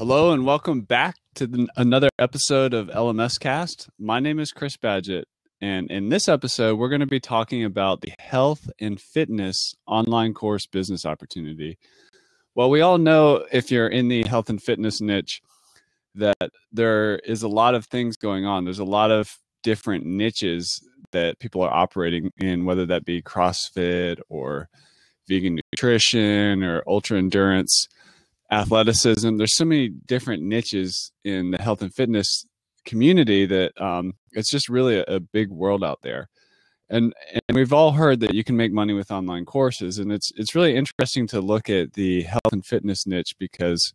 Hello and welcome back to another episode of LMScast. My name is Chris Badgett, and in this episode, we're going to be talking about the health and fitness online course business opportunity. Well, we all know if you're in the health and fitness niche that there is a lot of things going on. There's a lot of different niches that people are operating in, whether that be CrossFit or vegan nutrition or ultra endurance athleticism. There's so many different niches in the health and fitness community that it's just really a big world out there. And we've all heard that you can make money with online courses, and it's really interesting to look at the health and fitness niche because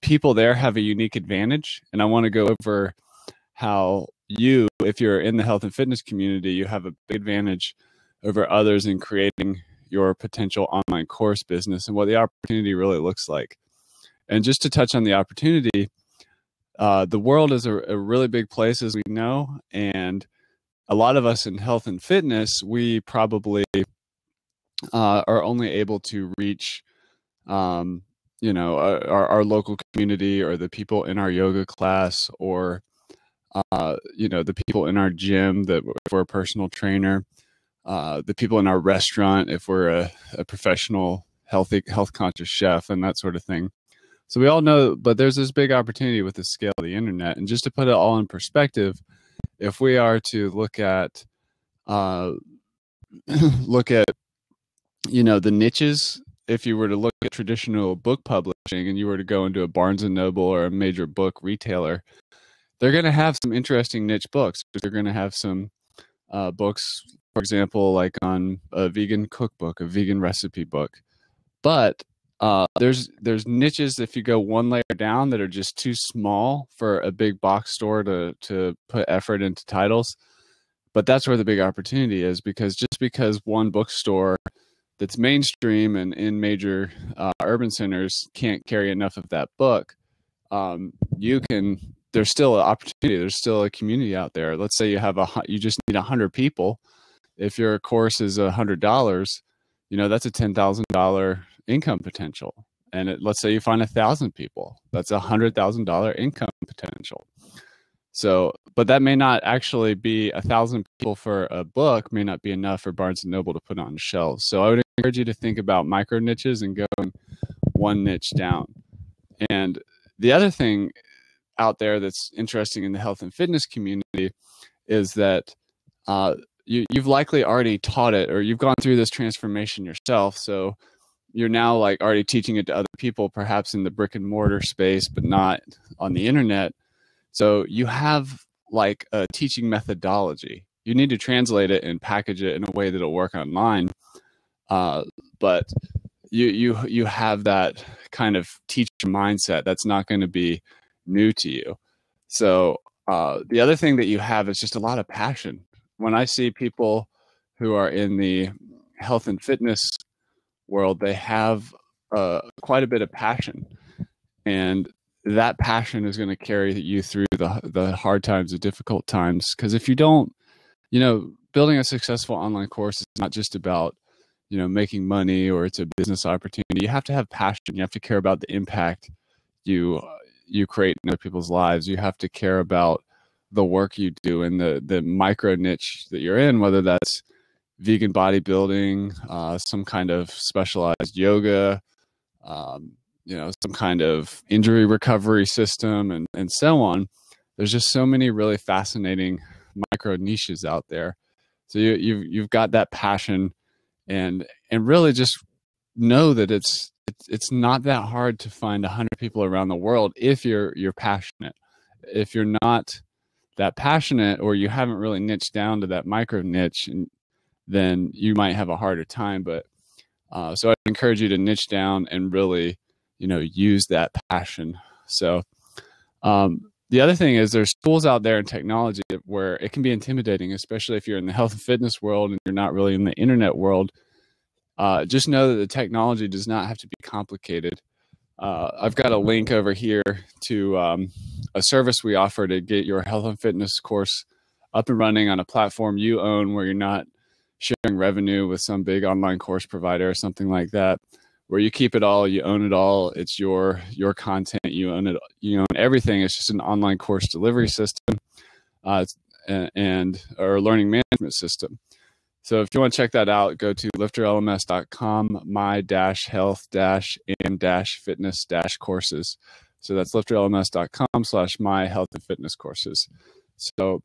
people there have a unique advantage. And I want to go over how you, if you're in the health and fitness community, you have a big advantage over others in creating your potential online course business and what the opportunity really looks like. And just to touch on the opportunity, the world is a really big place, as we know, and a lot of us in health and fitness, we probably are only able to reach, our local community or the people in our yoga class or, the people in our gym that if we're a personal trainer. The people in our restaurant, if we're a professional, health conscious chef and that sort of thing. So we all know, but there's this big opportunity with the scale of the internet. And just to put it all in perspective, if we are to look at, the niches, if you were to look at traditional book publishing and you were to go into a Barnes and Noble or a major book retailer, they're going to have some interesting niche books. They're going to have some books, for example, like on a vegan cookbook, a vegan recipe book. But there's niches if you go one layer down that are just too small for a big box store to put effort into titles. But that's where the big opportunity is, because just because one bookstore that's mainstream and in major urban centers can't carry enough of that book, there's still an opportunity. There's still a community out there. Let's say you just need 100 people. If your course is $100, that's a $10,000 income potential. And let's say you find 1,000 people, that's $100,000 income potential. So, but that may not actually be 1,000 people for a book, may not be enough for Barnes and Noble to put on shelves. So I would encourage you to think about micro niches and going one niche down. And the other thing out there that's interesting in the health and fitness community is that you've likely already taught it, or you've gone through this transformation yourself. So you're now like already teaching it to other people, perhaps in the brick and mortar space, but not on the internet. So you have like a teaching methodology. You need to translate it and package it in a way that'll work online. But you have that kind of teacher mindset that's not going to be new to you. So the other thing that you have is just a lot of passion. When I see people who are in the health and fitness world, they have quite a bit of passion, and that passion is going to carry you through the hard times, the difficult times. Because if you don't, building a successful online course is not just about making money or it's a business opportunity. You have to have passion. You have to care about the impact you create in other people's lives. You have to care about the work you do and the micro niche that you're in, whether that's vegan bodybuilding, some kind of specialized yoga, some kind of injury recovery system, and so on. There's just so many really fascinating micro niches out there. So you've got that passion, and really just know that it's not that hard to find 100 people around the world if you're passionate. If you're not that passionate, or you haven't really niched down to that micro niche, then you might have a harder time. But so I'd encourage you to niche down and really, use that passion. So the other thing is there's tools out there in technology where it can be intimidating, especially if you're in the health and fitness world and you're not really in the internet world. Just know that the technology does not have to be complicated. I've got a link over here to a service we offer to get your health and fitness course up and running on a platform you own, where you're not sharing revenue with some big online course provider or something like that. where you keep it all, you own it all. It's your content, you own it, you own everything. It's just an online course delivery system, and or a learning management system. So if you want to check that out, go to lifterlms.com, my-health-and-fitness-courses. So that's lifterlms.com/my-health-and-fitness-courses. So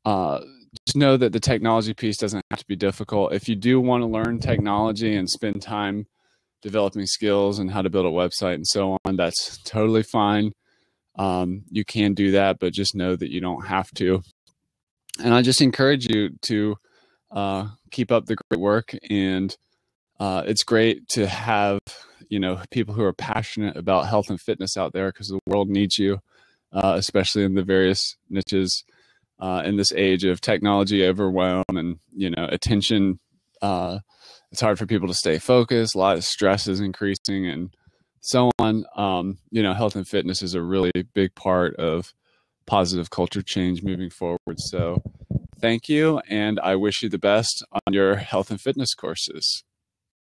just know that the technology piece doesn't have to be difficult. If you do want to learn technology and spend time developing skills and how to build a website and so on, that's totally fine. You can do that, but just know that you don't have to. And I just encourage you to keep up the great work. And it's great to have, people who are passionate about health and fitness out there, because the world needs you, especially in the various niches in this age of technology overwhelm and, attention. It's hard for people to stay focused. A lot of stress is increasing and so on. Health and fitness is a really big part of positive culture change moving forward. So thank you, and I wish you the best on your health and fitness courses.